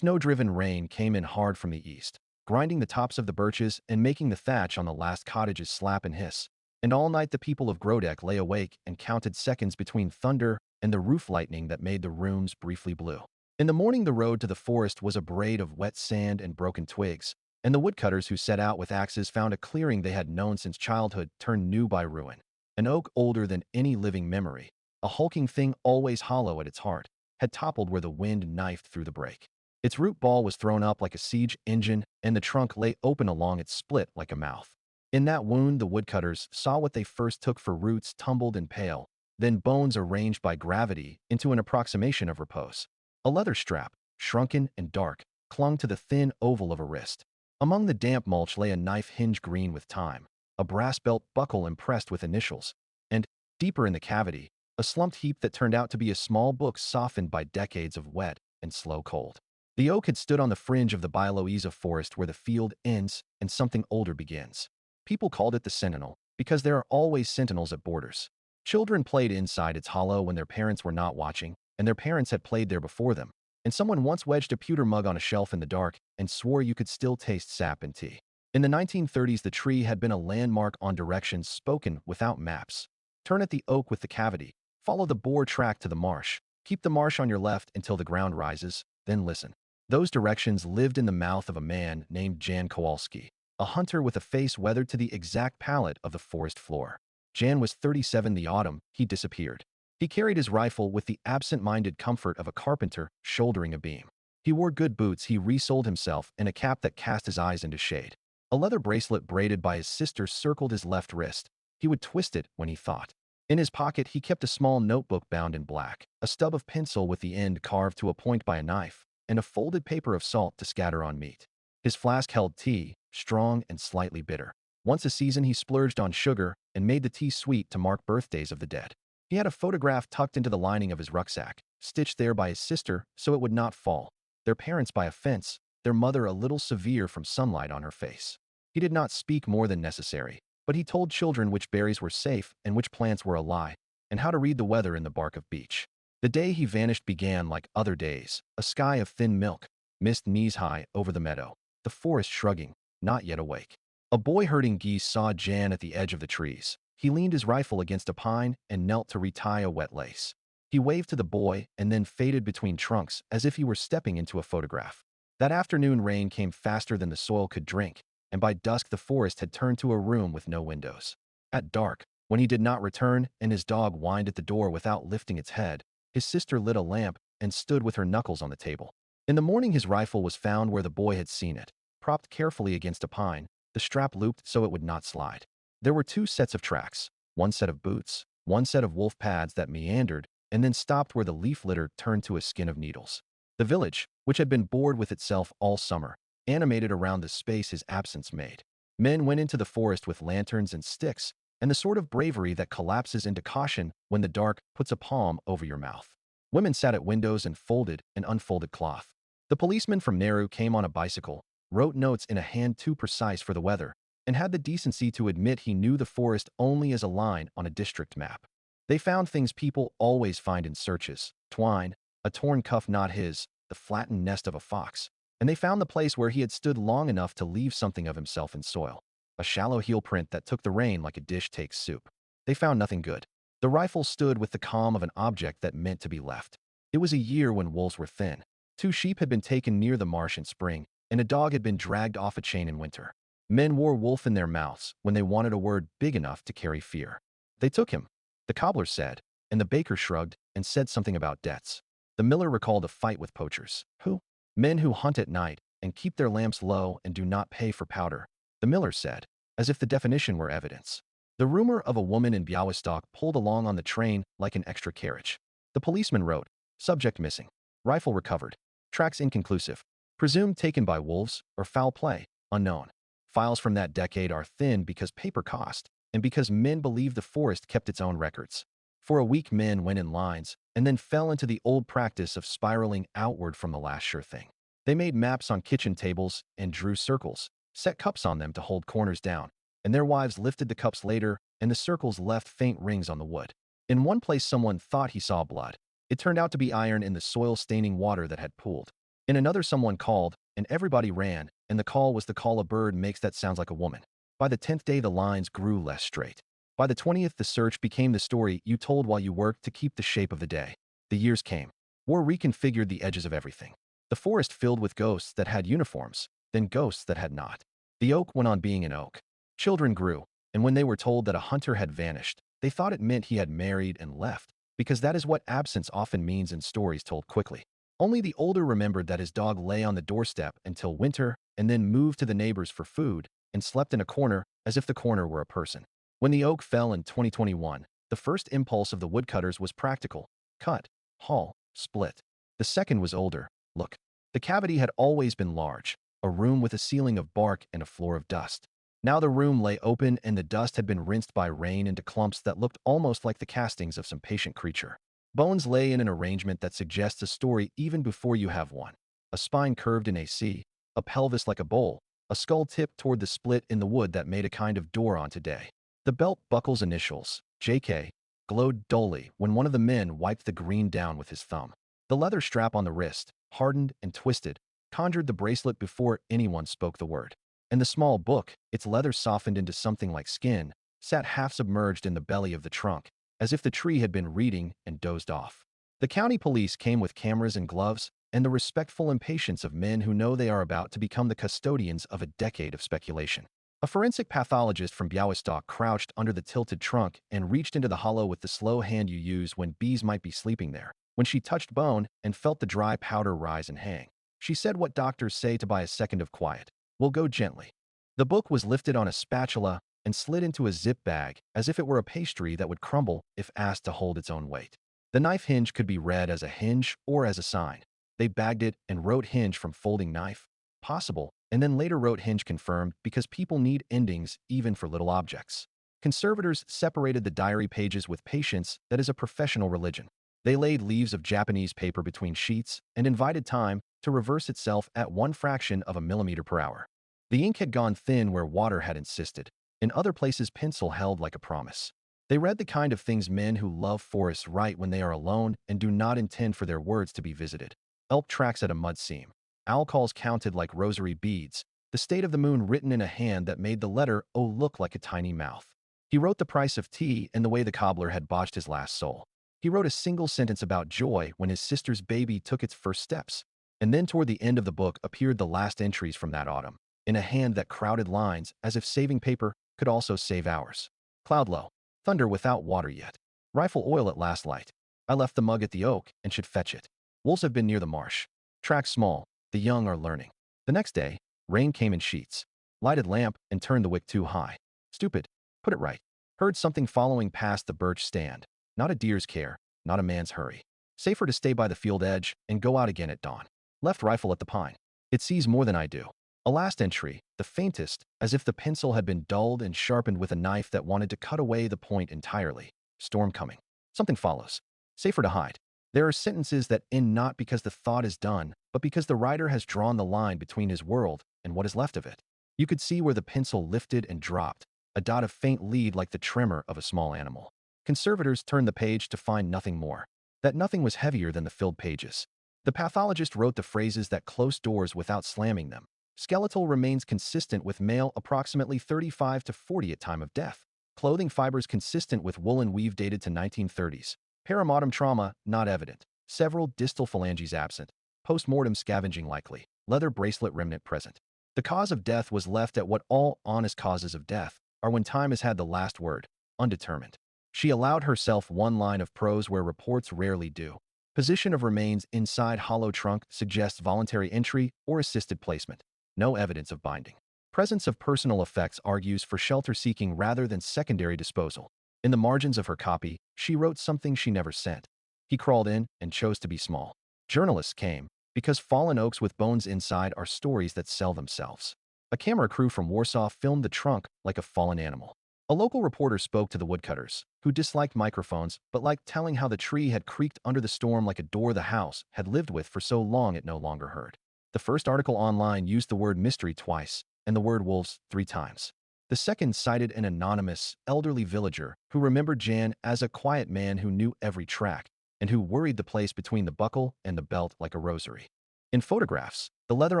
Snow-driven rain came in hard from the east, grinding the tops of the birches and making the thatch on the last cottages slap and hiss. And all night the people of Grodek lay awake and counted seconds between thunder and the roof lightning that made the rooms briefly blue. In the morning the road to the forest was a braid of wet sand and broken twigs, and the woodcutters who set out with axes found a clearing they had known since childhood turned new by ruin. An oak older than any living memory, a hulking thing always hollow at its heart, had toppled where the wind knifed through the break. Its root ball was thrown up like a siege engine, and the trunk lay open along its split like a mouth. In that wound the woodcutters saw what they first took for roots tumbled and pale, then bones arranged by gravity into an approximation of repose. A leather strap, shrunken and dark, clung to the thin oval of a wrist. Among the damp mulch lay a knife hinge green with time, a brass belt buckle impressed with initials, and, deeper in the cavity, a slumped heap that turned out to be a small book softened by decades of wet and slow cold. The oak had stood on the fringe of the Białowieża forest where the field ends and something older begins. People called it the Sentinel, because there are always sentinels at borders. Children played inside its hollow when their parents were not watching, and their parents had played there before them, and someone once wedged a pewter mug on a shelf in the dark and swore you could still taste sap and tea. In the 1930s, the tree had been a landmark on directions spoken without maps. Turn at the oak with the cavity, follow the boar track to the marsh, keep the marsh on your left until the ground rises, then listen. Those directions lived in the mouth of a man named Jan Kowalski, a hunter with a face weathered to the exact palette of the forest floor. Jan was 37 the autumn he disappeared. He carried his rifle with the absent-minded comfort of a carpenter shouldering a beam. He wore good boots he resoled himself and a cap that cast his eyes into shade. A leather bracelet braided by his sister circled his left wrist. He would twist it when he thought. In his pocket he kept a small notebook bound in black, a stub of pencil with the end carved to a point by a knife, and a folded paper of salt to scatter on meat. His flask held tea, strong and slightly bitter. Once a season he splurged on sugar and made the tea sweet to mark birthdays of the dead. He had a photograph tucked into the lining of his rucksack, stitched there by his sister so it would not fall, their parents by a fence, their mother a little severe from sunlight on her face. He did not speak more than necessary, but he told children which berries were safe and which plants were a lie, and how to read the weather in the bark of beech. The day he vanished began like other days, a sky of thin milk, mist knees-high over the meadow, the forest shrugging, not yet awake. A boy herding geese saw Jan at the edge of the trees. He leaned his rifle against a pine and knelt to retie a wet lace. He waved to the boy and then faded between trunks as if he were stepping into a photograph. That afternoon rain came faster than the soil could drink, and by dusk the forest had turned to a room with no windows. At dark, when he did not return and his dog whined at the door without lifting its head, his sister lit a lamp and stood with her knuckles on the table. In the morning his rifle was found where the boy had seen it, propped carefully against a pine, the strap looped so it would not slide. There were two sets of tracks, one set of boots, one set of wolf pads that meandered and then stopped where the leaf litter turned to a skin of needles. The village, which had been bored with itself all summer, animated around the space his absence made. Men went into the forest with lanterns and sticks, and the sort of bravery that collapses into caution when the dark puts a palm over your mouth. Women sat at windows and folded and unfolded cloth. The policeman from Nauru came on a bicycle, wrote notes in a hand too precise for the weather, and had the decency to admit he knew the forest only as a line on a district map. They found things people always find in searches: twine, a torn cuff not his, the flattened nest of a fox, and they found the place where he had stood long enough to leave something of himself in soil, a shallow heel print that took the rain like a dish takes soup. They found nothing good. The rifle stood with the calm of an object that meant to be left. It was a year when wolves were thin. 2 sheep had been taken near the marsh in spring, and a dog had been dragged off a chain in winter. Men wore wolf in their mouths when they wanted a word big enough to carry fear. They took him, the cobbler said, and the baker shrugged and said something about debts. The miller recalled a fight with poachers. Who? Men who hunt at night and keep their lamps low and do not pay for powder, the miller said, as if the definition were evidence. The rumor of a woman in Białystok pulled along on the train like an extra carriage. The policeman wrote, subject missing, rifle recovered, tracks inconclusive, presumed taken by wolves or foul play, unknown. Files from that decade are thin because paper cost, and because men believed the forest kept its own records. For a week men went in lines, and then fell into the old practice of spiraling outward from the last sure thing. They made maps on kitchen tables and drew circles, set cups on them to hold corners down, and their wives lifted the cups later, and the circles left faint rings on the wood. In one place someone thought he saw blood. It turned out to be iron in the soil-staining water that had pooled. In another, someone called, and everybody ran, and the call was the call a bird makes that sounds like a woman. By the 10th day, the lines grew less straight. By the 20th, the search became the story you told while you worked to keep the shape of the day. The years came. War reconfigured the edges of everything. The forest filled with ghosts that had uniforms, then ghosts that had not. The oak went on being an oak. Children grew, and when they were told that a hunter had vanished, they thought it meant he had married and left, because that is what absence often means in stories told quickly. Only the older remembered that his dog lay on the doorstep until winter and then moved to the neighbors for food and slept in a corner as if the corner were a person. When the oak fell in 2021, the first impulse of the woodcutters was practical: cut, haul, split. The second was older: look. The cavity had always been large, a room with a ceiling of bark and a floor of dust. Now the room lay open and the dust had been rinsed by rain into clumps that looked almost like the castings of some patient creature. Bones lay in an arrangement that suggests a story even before you have one. A spine curved in a C, a pelvis like a bowl, a skull tipped toward the split in the wood that made a kind of door on today. The belt buckle's initials, JK, glowed dully when one of the men wiped the green down with his thumb. The leather strap on the wrist, hardened and twisted, conjured the bracelet before anyone spoke the word. And the small book, its leather softened into something like skin, sat half submerged in the belly of the trunk, as if the tree had been reading and dozed off. The county police came with cameras and gloves, and the respectful impatience of men who know they are about to become the custodians of a decade of speculation. A forensic pathologist from Białowieża crouched under the tilted trunk and reached into the hollow with the slow hand you use when bees might be sleeping there. When she touched bone and felt the dry powder rise and hang, she said what doctors say to buy a second of quiet: "We'll go gently." The book was lifted on a spatula and slid into a zip bag as if it were a pastry that would crumble if asked to hold its own weight. The knife hinge could be read as a hinge or as a sign. They bagged it and wrote hinge from folding knife, possible, and then later wrote hinge confirmed because people need endings even for little objects. Conservators separated the diary pages with patience that is a professional religion. They laid leaves of Japanese paper between sheets and invited time to reverse itself at 1/fraction of a millimeter per hour. The ink had gone thin where water had insisted. In other places, pencil held like a promise. They read the kind of things men who love forests write when they are alone and do not intend for their words to be visited. Elk tracks at a mud seam. Owl calls counted like rosary beads. The state of the moon written in a hand that made the letter O look like a tiny mouth. He wrote the price of tea and the way the cobbler had botched his last sole. He wrote a single sentence about joy when his sister's baby took its first steps. And then toward the end of the book appeared the last entries from that autumn, in a hand that crowded lines as if saving paper could also save hours. Cloud low. Thunder without water yet. Rifle oil at last light. I left the mug at the oak and should fetch it. Wolves have been near the marsh. Track small. The young are learning. The next day, rain came in sheets. Lighted lamp and turned the wick too high. Stupid. Put it right. Heard something following past the birch stand. Not a deer's care, not a man's hurry. Safer to stay by the field edge and go out again at dawn. Left rifle at the pine. It sees more than I do. A last entry, the faintest, as if the pencil had been dulled and sharpened with a knife that wanted to cut away the point entirely. Storm coming. Something follows. Safer to hide. There are sentences that end not because the thought is done, but because the writer has drawn the line between his world and what is left of it. You could see where the pencil lifted and dropped, a dot of faint lead like the tremor of a small animal. Conservators turned the page to find nothing more. That nothing was heavier than the filled pages. The pathologist wrote the phrases that closed doors without slamming them. Skeletal remains consistent with male approximately 35 to 40 at time of death. Clothing fibers consistent with woolen weave dated to 1930s. Perimortem trauma not evident. Several distal phalanges absent. Post-mortem scavenging likely. Leather bracelet remnant present. The cause of death was left at what all honest causes of death are when time has had the last word, undetermined. She allowed herself one line of prose where reports rarely do. Position of remains inside hollow trunk suggests voluntary entry or assisted placement. No evidence of binding. Presence of personal effects argues for shelter-seeking rather than secondary disposal. In the margins of her copy, she wrote something she never sent. He crawled in and chose to be small. Journalists came, because fallen oaks with bones inside are stories that sell themselves. A camera crew from Warsaw filmed the trunk like a fallen animal. A local reporter spoke to the woodcutters, who disliked microphones but liked telling how the tree had creaked under the storm like a door the house had lived with for so long it no longer heard. The first article online used the word mystery twice and the word wolves 3 times. The second cited an anonymous, elderly villager who remembered Jan as a quiet man who knew every track and who worried the place between the buckle and the belt like a rosary. In photographs, the leather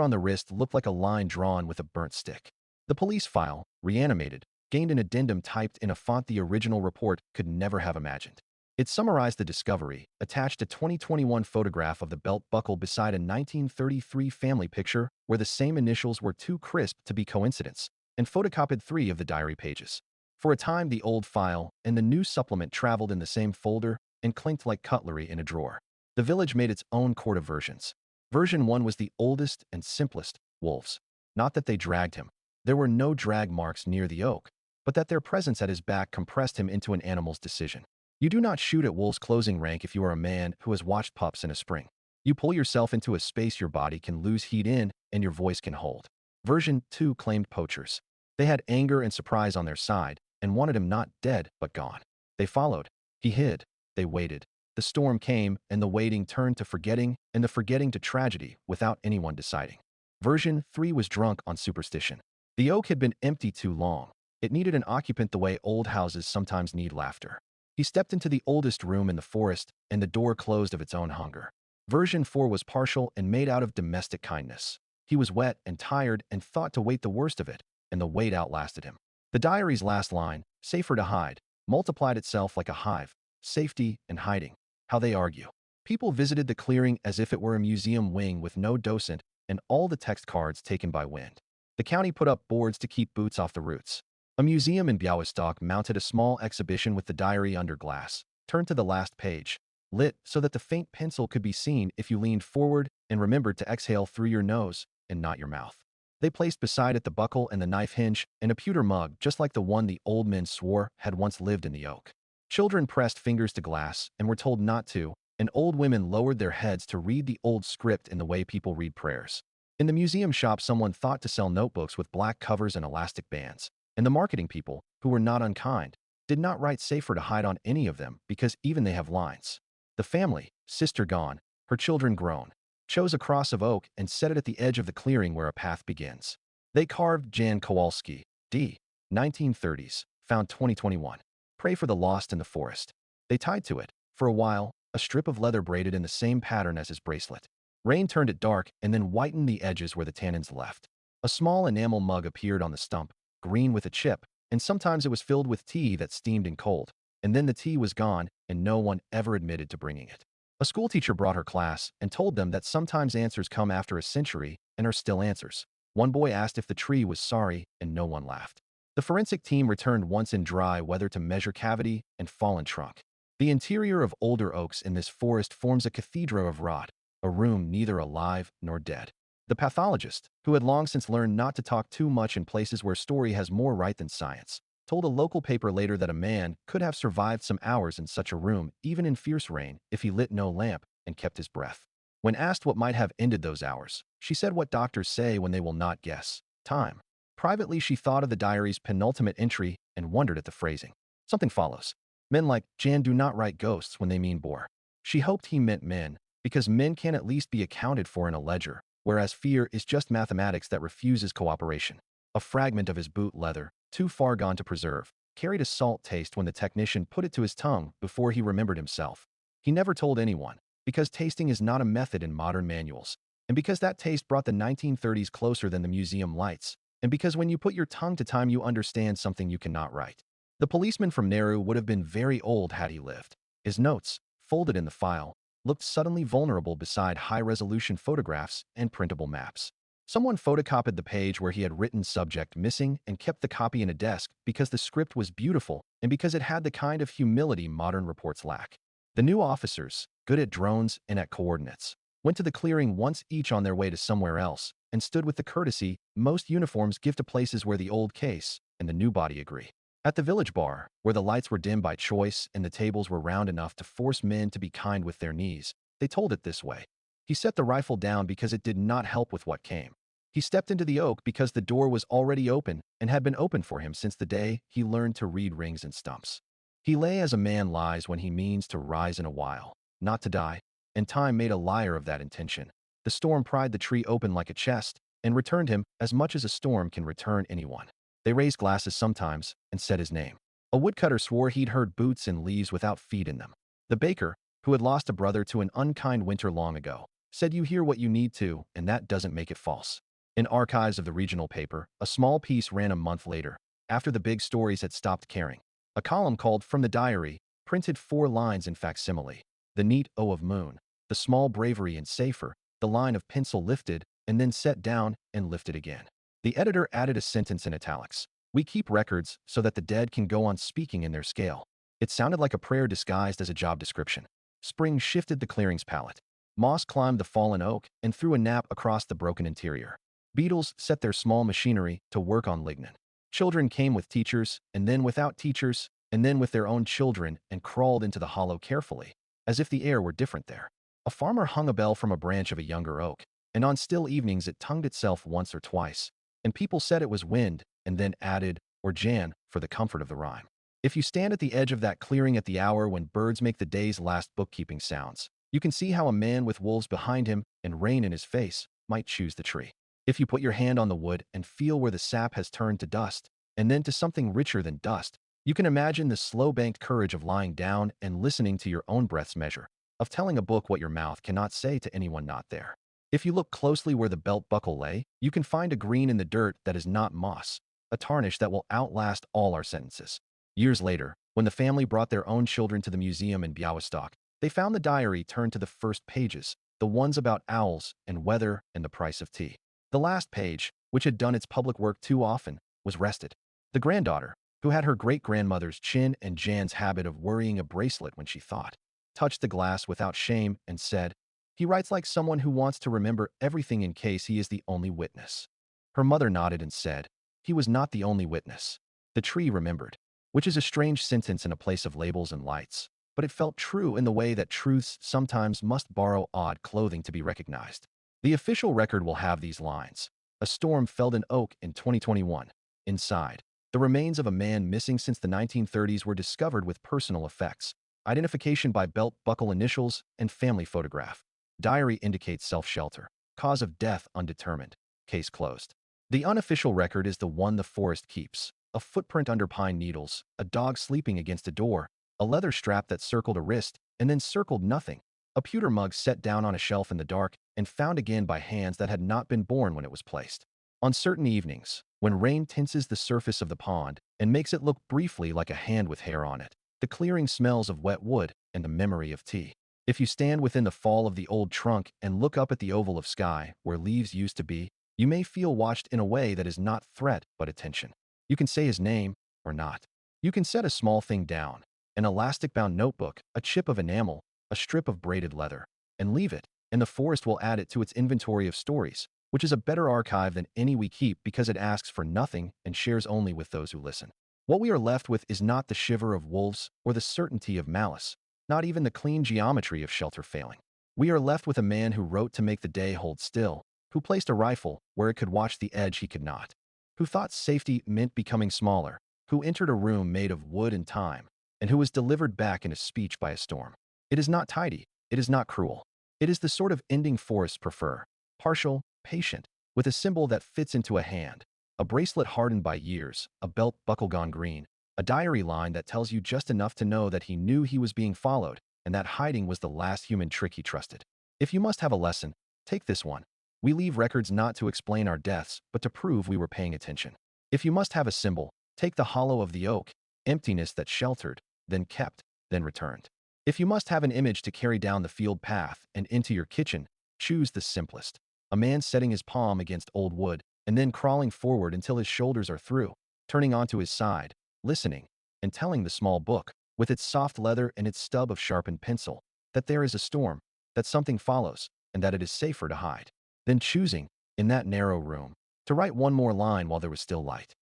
on the wrist looked like a line drawn with a burnt stick. The police file, reanimated, gained an addendum typed in a font the original report could never have imagined. It summarized the discovery, attached a 2021 photograph of the belt buckle beside a 1933 family picture where the same initials were too crisp to be coincidence, and photocopied 3 of the diary pages. For a time, the old file and the new supplement traveled in the same folder and clinked like cutlery in a drawer. The village made its own court of versions. Version 1 was the oldest and simplest: wolves. Not that they dragged him. There were no drag marks near the oak, but that their presence at his back compressed him into an animal's decision. You do not shoot at wolves' closing rank if you are a man who has watched pups in a spring. You pull yourself into a space your body can lose heat in and your voice can hold. Version 2 claimed poachers. They had anger and surprise on their side and wanted him not dead but gone. They followed. He hid. They waited. The storm came, and the waiting turned to forgetting, and the forgetting to tragedy without anyone deciding. Version 3 was drunk on superstition. The oak had been empty too long. It needed an occupant the way old houses sometimes need laughter. He stepped into the oldest room in the forest, and the door closed of its own hunger. Version 4 was partial and made out of domestic kindness. He was wet and tired and thought to wait the worst of it, and the wait outlasted him. The diary's last line, "safer to hide," multiplied itself like a hive. Safety and hiding. How they argue. People visited the clearing as if it were a museum wing with no docent and all the text cards taken by wind. The county put up boards to keep boots off the roots. A museum in Białowieża mounted a small exhibition with the diary under glass, turned to the last page, lit so that the faint pencil could be seen if you leaned forward and remembered to exhale through your nose and not your mouth. They placed beside it the buckle and the knife hinge and a pewter mug just like the one the old men swore had once lived in the oak. Children pressed fingers to glass and were told not to, and old women lowered their heads to read the old script in the way people read prayers. In the museum shop, someone thought to sell notebooks with black covers and elastic bands, and the marketing people, who were not unkind, did not write "safer to hide" on any of them because even they have lines. The family, sister gone, her children grown, chose a cross of oak and set it at the edge of the clearing where a path begins. They carved Jan Kowalski, d. 1930s, found 2021. Pray for the lost in the forest. They tied to it, for a while, a strip of leather braided in the same pattern as his bracelet. Rain turned it dark and then whitened the edges where the tannins left. A small enamel mug appeared on the stump, green with a chip, and sometimes it was filled with tea that steamed in cold, and then the tea was gone and no one ever admitted to bringing it. A schoolteacher brought her class and told them that sometimes answers come after a century and are still answers. One boy asked if the tree was sorry and no one laughed. The forensic team returned once in dry weather to measure cavity and fallen trunk. The interior of older oaks in this forest forms a cathedral of rot, a room neither alive nor dead. The pathologist, who had long since learned not to talk too much in places where story has more right than science, told a local paper later that a man could have survived some hours in such a room, even in fierce rain, if he lit no lamp and kept his breath. When asked what might have ended those hours, she said what doctors say when they will not guess: time. Privately, she thought of the diary's penultimate entry and wondered at the phrasing. Something follows. Men like Jan do not write ghosts when they mean bore. She hoped he meant men, because men can at least be accounted for in a ledger, whereas fear is just mathematics that refuses cooperation. A fragment of his boot leather, too far gone to preserve, carried a salt taste when the technician put it to his tongue before he remembered himself. He never told anyone, because tasting is not a method in modern manuals, and because that taste brought the 1930s closer than the museum lights, and because when you put your tongue to time you understand something you cannot write. The policeman from Nauru would have been very old had he lived. His notes, folded in the file, looked suddenly vulnerable beside high-resolution photographs and printable maps. Someone photocopied the page where he had written "subject missing" and kept the copy in a desk because the script was beautiful and because it had the kind of humility modern reports lack. The new officers, good at drones and at coordinates, went to the clearing once each on their way to somewhere else and stood with the courtesy most uniforms give to places where the old case and the new body agree. At the village bar, where the lights were dim by choice and the tables were round enough to force men to be kind with their knees, they told it this way. He set the rifle down because it did not help with what came. He stepped into the oak because the door was already open and had been open for him since the day he learned to read rings and stumps. He lay as a man lies when he means to rise in a while, not to die, and time made a liar of that intention. The storm pried the tree open like a chest and returned him as much as a storm can return anyone. They raised glasses sometimes and said his name. A woodcutter swore he'd heard boots and leaves without feet in them. The baker, who had lost a brother to an unkind winter long ago, Said you hear what you need to, and that doesn't make it false. In archives of the regional paper, a small piece ran a month later, after the big stories had stopped caring. A column called From the Diary printed 4 lines in facsimile. The neat O of moon, the small bravery and safer, the line of pencil lifted and then set down and lifted again. The editor added a sentence in italics. We keep records so that the dead can go on speaking in their scale. It sounded like a prayer disguised as a job description. Spring shifted the clearing's palette. Moss climbed the fallen oak and threw a nap across the broken interior. Beetles set their small machinery to work on lignin. Children came with teachers, and then without teachers, and then with their own children and crawled into the hollow carefully, as if the air were different there. A farmer hung a bell from a branch of a younger oak, and on still evenings it tongued itself once or twice, and people said it was wind, and then added, or Jan, for the comfort of the rhyme. If you stand at the edge of that clearing at the hour when birds make the day's last bookkeeping sounds, you can see how a man with wolves behind him and rain in his face might choose the tree. If you put your hand on the wood and feel where the sap has turned to dust, and then to something richer than dust, you can imagine the slow-banked courage of lying down and listening to your own breath's measure, of telling a book what your mouth cannot say to anyone not there. If you look closely where the belt buckle lay, you can find a green in the dirt that is not moss, a tarnish that will outlast all our sentences. Years later, when the family brought their own children to the museum in Białowieża, they found the diary turned to the first pages, the ones about owls and weather and the price of tea. The last page, which had done its public work too often, was rested. The granddaughter, who had her great-grandmother's chin and Jan's habit of worrying a bracelet when she thought, touched the glass without shame and said, "He writes like someone who wants to remember everything in case he is the only witness." Her mother nodded and said, "He was not the only witness." The tree remembered, which is a strange sentence in a place of labels and lights, but it felt true in the way that truths sometimes must borrow odd clothing to be recognized. The official record will have these lines. A storm felled an oak in 2021. Inside, the remains of a man missing since the 1930s were discovered with personal effects, identification by belt buckle initials, and family photograph. Diary indicates self-shelter. Cause of death undetermined. Case closed. The unofficial record is the one the forest keeps. A footprint under pine needles, a dog sleeping against a door, a leather strap that circled a wrist and then circled nothing, a pewter mug set down on a shelf in the dark and found again by hands that had not been born when it was placed. On certain evenings, when rain tinses the surface of the pond and makes it look briefly like a hand with hair on it, the clearing smells of wet wood and the memory of tea. If you stand within the fall of the old trunk and look up at the oval of sky where leaves used to be, you may feel watched in a way that is not threat but attention. You can say his name or not. You can set a small thing down, an elastic-bound notebook, a chip of enamel, a strip of braided leather, and leave it, and the forest will add it to its inventory of stories, which is a better archive than any we keep because it asks for nothing and shares only with those who listen. What we are left with is not the shiver of wolves or the certainty of malice, not even the clean geometry of shelter failing. We are left with a man who wrote to make the day hold still, who placed a rifle where it could watch the edge he could not, who thought safety meant becoming smaller, who entered a room made of wood and time, and who was delivered back in a speech by a storm. It is not tidy. It is not cruel. It is the sort of ending forests prefer. Partial, patient, with a symbol that fits into a hand, a bracelet hardened by years, a belt buckle gone green, a diary line that tells you just enough to know that he knew he was being followed and that hiding was the last human trick he trusted. If you must have a lesson, take this one. We leave records not to explain our deaths, but to prove we were paying attention. If you must have a symbol, take the hollow of the oak, emptiness that sheltered, then kept, then returned. If you must have an image to carry down the field path and into your kitchen, choose the simplest. A man setting his palm against old wood and then crawling forward until his shoulders are through, turning onto his side, listening, and telling the small book, with its soft leather and its stub of sharpened pencil, that there is a storm, that something follows, and that it is safer to hide. Then choosing, in that narrow room, to write one more line while there was still light.